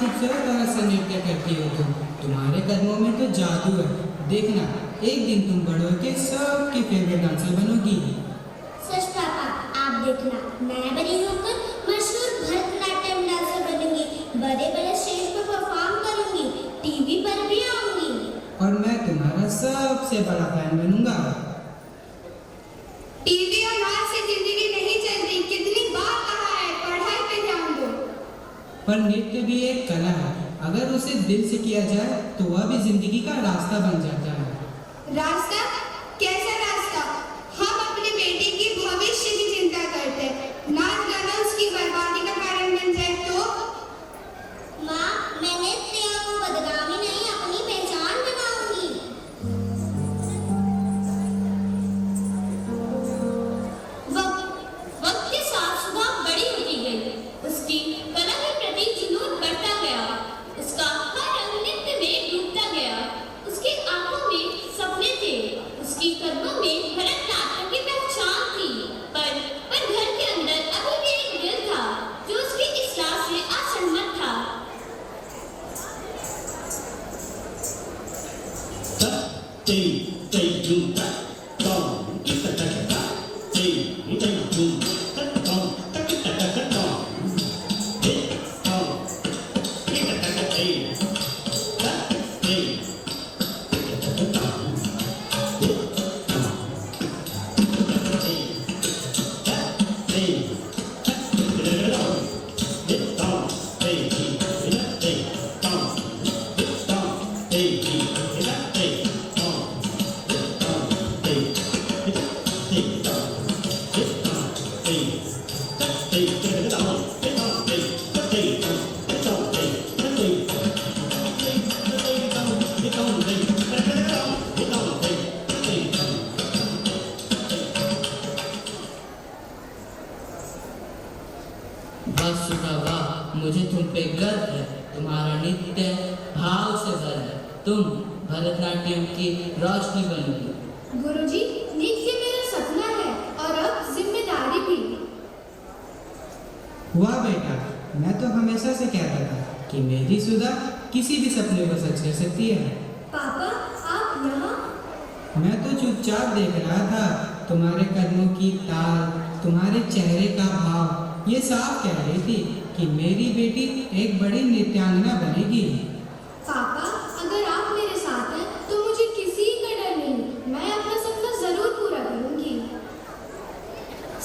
खूबसूरत तरह से नृत्य करती हो तुम। तुम्हारे कदमों में तो जादू है। देखना, एक दिन तुम बड़ होके सबकी फेवरेट डांसर बनोगी। सच पापा, आप देखना, मैं बड़ी होकर मशहूर भरतनाट्यम डांसर बनूंगी, बड़े बड़े स्टेज पर परफॉर्म करूंगी, टीवी पर भी आऊंगी। और मैं तुम्हारा सबसे बड़ा फैन बनूंगा। टीवी और नाच से जिंदगी नहीं चलती, कितनी बार कहा है, पढ़ाई पे ध्यान दो। पर नृत्य भी एक कला है, अगर उसे दिल से किया जाए तो वह भी जिंदगी का रास्ता बन जाता है। रास्ता? कैसा रास्ता? हम अपने बेटे की भविष्य की चिंता करते हैं, नाच गाना उसकी बर्बादी का कारण बन जाए तो? माँ, मैं नृत्य बदनामी नहीं, अपनी पहचान बनाऊंगी। वक्त के साथ सुधा बड़ी होती गई, उसकी कला के प्रति जुनून बढ़ता गया, उसका हर रंग नृत्य में डूबता गया, उसकी आंखों में सपने थे, उसकी कदमों में भरतनाट्यम की पहचान थी। पर घर के अंदर अभी भी एक दिल था जो उसकी इस्लाह से असहमत था। बस सुधा, वाह, मुझे तुम पे गर्व है। तुम्हारा नृत्य भाव से भरा है। तुम भरतनाट्यम की रोशनी बनोगी। गुरुजी, नृत्य मेरा सपना है और अब जिम्मेदारी भी। वाह बेटा, मैं तो हमेशा से कहता था कि मेरी सुधा किसी भी सपने को सच कर सकती है। पापा, आप यहाँ? मैं तो चुपचाप देख रहा था। तुम्हारे कदमों की ताल, तुम्हारे चेहरे का भाव ये साफ कह रही थी कि मेरी बेटी एक बड़ी नृत्यांगना बनेगी। पापा, अगर आप मेरे साथ हैं तो मुझे किसी का डर नहीं, मैं अपना सपना जरूर पूरा करूंगी।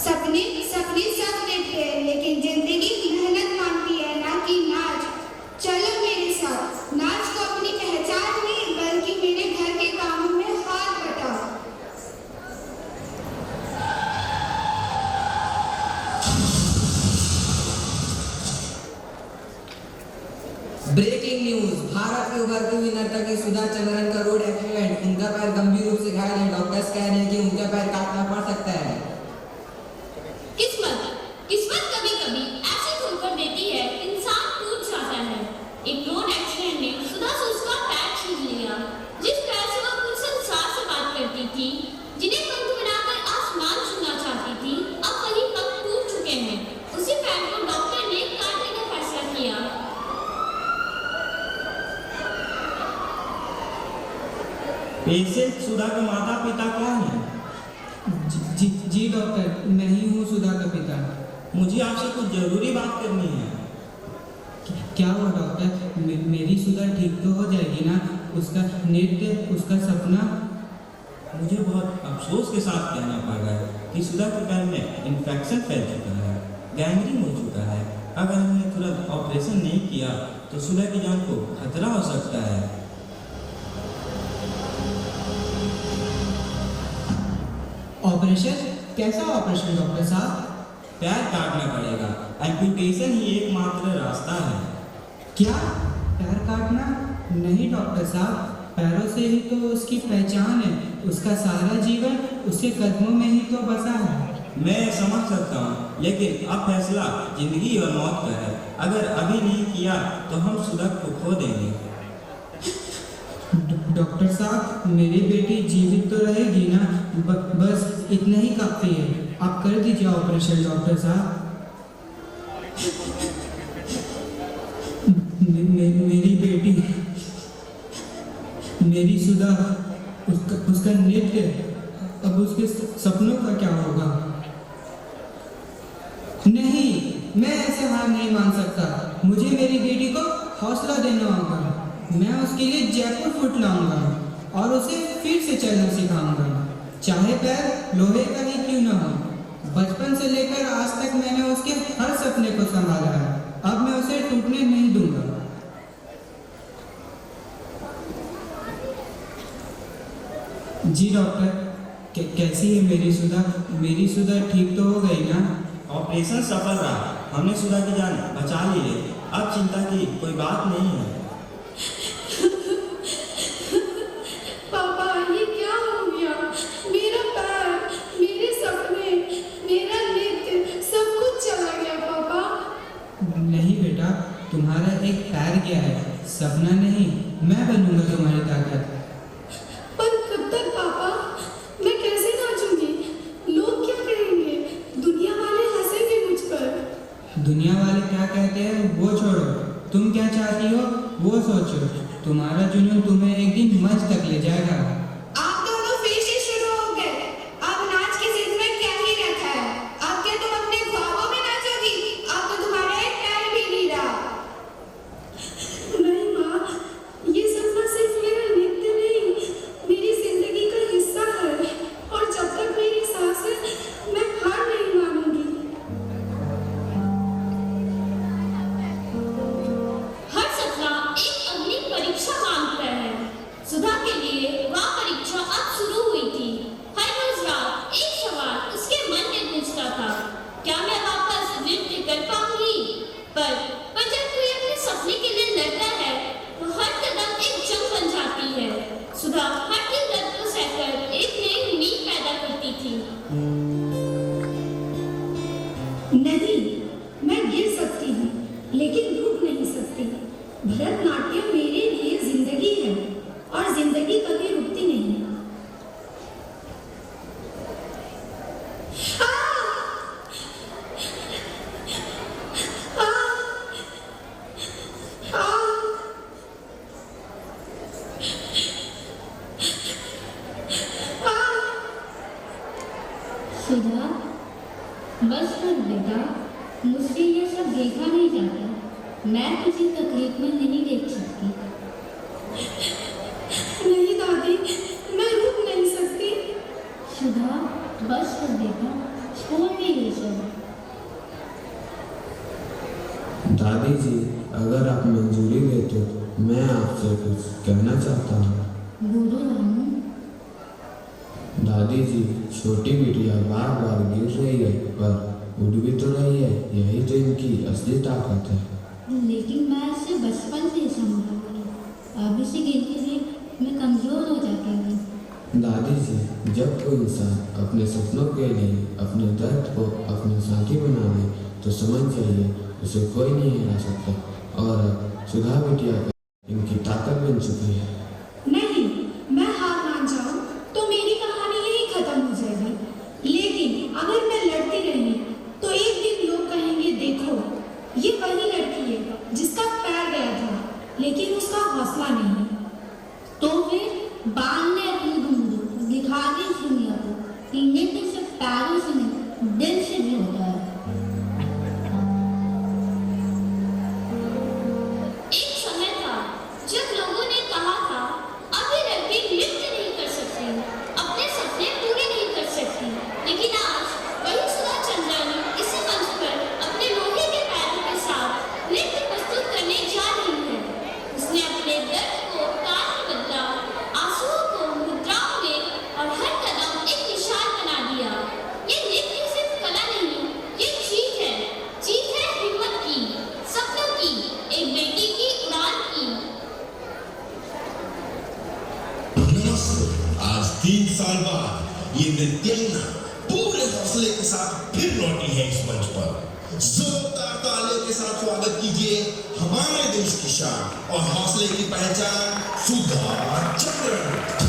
सपने सपने सब देखते हैं, लेकिन जिंदगी मेहनत मांगती है, ना कि नाच। चलो मेरे साथ, नाच को अपनी पहचान नहीं बल्कि मेरे घर के कामों में हाथ बटाओ। ब्रेकिंग न्यूज, भारत की उभरती हुई नर्तकी सुधा चंद्रन का रोड एक्सीडेंट, उनका पैर गंभीर रूप से घायल है। डॉक्टर्स कह रहे हैं कि उनका पैर काटना पड़ सकता है। किस्मत कभी कभी ऐसे धोखा देती है, इंसान टूट जाता है। एक रोड एक्सीडेंट ने सुधा से उसका पैर छीन लिया। जिस पैर से वह पूरे संसार से बात करती थी, जिन्हें पंख बनाकर आसमान छूना चाहती थी, अब वही पंख टूट चुके हैं। उसी पैर को डॉक्टर ने काटने का फैसला किया। पेशेंट सुधा के माता पिता कौन है? जी डॉक्टर, मैं ही हूँ सुधा का पिता। मुझे आपसे कुछ जरूरी बात करनी है। क्या हुआ डॉक्टर? मेरी सुधा ठीक तो हो जाएगी ना? उसका नृत्य, उसका सपना। मुझे बहुत अफसोस के साथ कहना पड़ रहा है कि सुधा के पैर में इन्फेक्शन फैल चुका है, गैंग्रीन हो चुका है। अगर हमने तुरंत ऑपरेशन नहीं किया तो सुधा की जान को खतरा हो सकता है। ऑपरेशन? कैसा ऑपरेशन डॉक्टर साहब? पैर काटना पड़ेगा, एम्पुटेशन ही एकमात्र रास्ता है। क्या? पैर काटना? नहीं डॉक्टर साहब, पैरों से ही तो उसकी पहचान है। उसका सारा जीवन उसके कदमों में ही तो बसा है। मैं समझ सकता हूँ, लेकिन अब फैसला जिंदगी और मौत का है। अगर अभी नहीं किया तो हम सुधा को खो देंगे। डॉक्टर साहब, मेरी बेटी जीवित तो रहेगी ना? बस इतना ही काफी है। आप कर दीजिए ऑपरेशन डॉक्टर साहब। मेरी बेटी, मेरी सुधा, उसका नृत्य, अब उसके सपनों का क्या होगा? नहीं, मैं ऐसे हार नहीं मान सकता। मुझे मेरी बेटी को हौसला देना होगा। मैं उसके लिए जयपुर फुट लाऊंगा और उसे फिर से चलना सिखाऊंगा, चाहे पैर लोहे का ही क्यों न हो। बचपन से लेकर आज तक मैंने उसके हर सपने को संभाला है। अब मैं उसे टूटने नहीं दूंगा। जी डॉक्टर, कैसी है मेरी सुधा? मेरी सुधा ठीक तो हो गई ना? ऑपरेशन सफल रहा, हमने सुधा की जान बचा ली है। अब चिंता की कोई बात नहीं है। पापा, ये क्या हो गया? मेरा पैर, मेरे सपने, मेरा नृत्य, सब कुछ चला गया पापा। नहीं बेटा, तुम्हारा एक पैर गया है, सपना नहीं। मैं बनूंगा तुम्हारी ताकत। पर कब तक पापा? मैं कैसे नाचूंगी? लोग क्या कहेंगे? दुनिया वाले हंसेंगे मुझ पर। दुनिया वाले क्या कहते हैं वो छोड़ो, तुम क्या चाहती हो वो सोचो। तुम्हारा जुनून तुम्हें एक दिन मंच तक ले जाएगा। आप दोनों फिर से शुरू हो गए। अब नाच की जिद में क्या ही रखा है? अब क्या तुम अपने ख्वाबों में नाचोगी? अब तो तुम्हारा एक पैर भी नहीं रहा। नहीं माँ, ये सपना सिर्फ मेरा नृत्य नहीं, मेरी जिंदगी का हिस्सा है। और जब तक मेरी सांस है, मैं हार नहीं मानूंगी। हर सपना एक अग्नि परीक्षा मांगता है। सुधा के लिए वह परीक्षा अब शुरू हुई थी। हर रोज रात एक सवाल उसके मन में गूंजता था, क्या मैं वापस नृत्य कर पाऊंगी? पर जब कोई अपने सपने के लिए लड़ता है तो हर कदम एक जंग बन जाती है। सुधा हर दिन दर्द को सहकर एक नई उम्मीद पैदा करती थी। नहीं, मैं गिर सकती हूँ, लेकिन रुक नहीं सकती। भरतनाट्यम मेरे लिए जिंदगी है और जिंदगी कभी रुकती नहीं। आ! आ! आ! आ! सुधा, बस कर बेटा, मुझसे ये सब देखा नहीं जाता। मैं किसी तकलीफ में नहीं देख सकती। नहीं दादी, मैं रुक नहीं सकती। सुधा, बस कर बेटा, छोड़ दे ये सब। दादी जी, अगर आप मंजूरी देते तो मैं आपसे कुछ कहना चाहता हूँ। बोलो रामू। दादी जी, छोटी बिटिया बार बार गिर रही है पर उठ भी तो रही है। यही तो इनकी असली ताकत है। लेकिन मैं इसे बचपन से संभाल रही, अब इसे गिरते देख मैं कमजोर हो जाती हूँ। दादी जी, जब कोई इंसान अपने सपनों के लिए अपने दर्द को अपने साथी बना ले तो समझ जाइए उसे कोई नहीं हरा सकता। और अब सुधा बिटिया इनकी ताकत बन चुकी है। नहीं, मैं हार मान जाऊं तो मेरी कहानी यही खत्म हो जाएगी। लेकिन अगर मैं लड़ती रही तो एक दिन लोग कहेंगे, देखो ये वही लड़की है जिसका पैर गया था लेकिन उसका हौसला नहीं। तो फिर बांध ले अपनी घुंघरू, दिखा दे इस दुनिया को कि नृत्य सिर्फ पैरों से नहीं, दिल से भी होता है। एक समय था जब लोगों ने कहा था, अब ये लड़की नृत्य नहीं कर सकती, अपने सपने पूरे नहीं कर सकती। लेकिन आज वही सुधा चंद्रानी इसी मंच पर अपने लोहे के पैरों के साथ नृत्य प्रस्तुत करने जा रही है। उसने अपने दर्द को ताल में बदला, आंसुओं को मुद्राओं में, और हर कदम एक निशान बना दिया। ये नृत्य सिर्फ कला नहीं, ये जीत है हिम्मत की, सपनों की, एक बेटी की उड़ान की। नमस्ते। आज 3 साल बाद ये नृत्यांगना पूरे हौसले के साथ फिर लौटी है इस मंच पर। जोरदार तालियों के साथ स्वागत कीजिए हमारे देश की शान और हौसले की पहचान सुधा चंद्रानी।